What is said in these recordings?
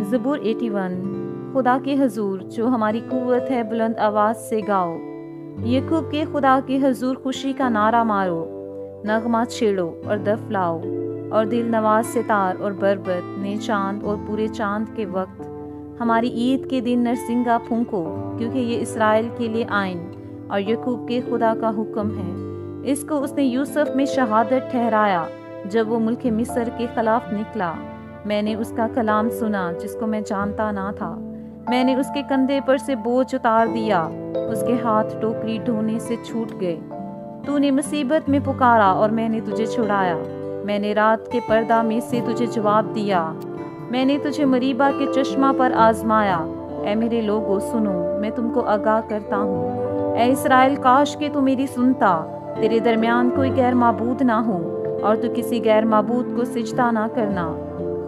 زبور 81۔ خدا کے حضور جو ہماری قوت ہے بلند آواز سے گاؤ، یعقوب کے خدا کے حضور خوشی کا نعرہ مارو، نغمہ چھیڑو اور دف لاؤ، اور دل نواز ستار اور بربت نے چاند اور پورے چاند کے وقت ہماری عید کے دن نرسنگا پھونکو، کیونکہ یہ اسرائیل کے لیے آئین اور یعقوب کے خدا کا حکم ہے۔ اس کو اس نے یوسف میں شہادت ٹھہرایا جب وہ ملک مصر کے خلاف نکلا۔ میں نے اس کا کلام سنا جس کو میں جانتا نہ تھا، میں نے اس کے کندھے پر سے بوجھ اتار دیا، اس کے ہاتھ ٹوکری ڈھونے سے چھوٹ گئے۔ تو نے مصیبت میں پکارا اور میں نے تجھے چھڑایا، میں نے رات کے پردہ میں سے تجھے جواب دیا، میں نے تجھے مریبا کے چشمہ پر آزمایا۔ اے میرے لوگو سنو، میں تم کو آگاہ کرتا ہوں۔ اے اسرائیل کاش کہ تو میری سنتا، تیرے درمیان کوئی غیر معبود نہ ہو اور تو کسی غیر معبود کو سجدہ نہ کرنا۔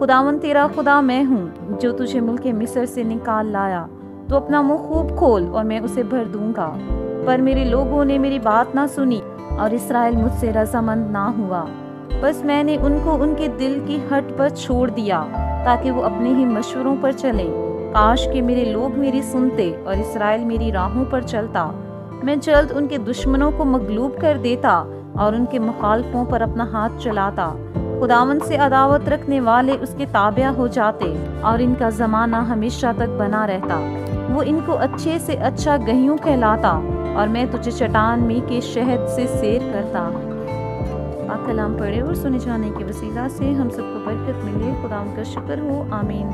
خداوند تیرا خدا میں ہوں جو تجھے ملک مصر سے نکال لایا۔ تو اپنا منہ خوب کھول اور میں اسے بھر دوں گا۔ پر میرے لوگوں نے میری بات نہ سنی اور اسرائیل مجھ سے رضامند نہ ہوا۔ بس میں نے ان کو ان کے دل کی ہٹ پر چھوڑ دیا تاکہ وہ اپنے ہی مشوروں پر چلیں۔ کاش کہ میرے لوگ میری سنتے اور اسرائیل میری راہوں پر چلتا، میں جلد ان کے دشمنوں کو مغلوب کر دیتا اور ان کے مخالفوں پر اپنا ہاتھ چلاتا۔ خداوند سے عداوت رکھنے والے اس کے تابع ہو جاتے اور ان کا زمانہ ہمیشہ تک بنا رہتا۔ وہ ان کو اچھے سے اچھا گہیوں کہلاتا اور میں تجھے چٹان میں کے شہد سے سیر کرتا۔ پاک کلام پڑھے اور سنے جانے کے وسیلہ سے ہم سب کو برکت ملے۔ خدا ان کا شکر ہو، آمین۔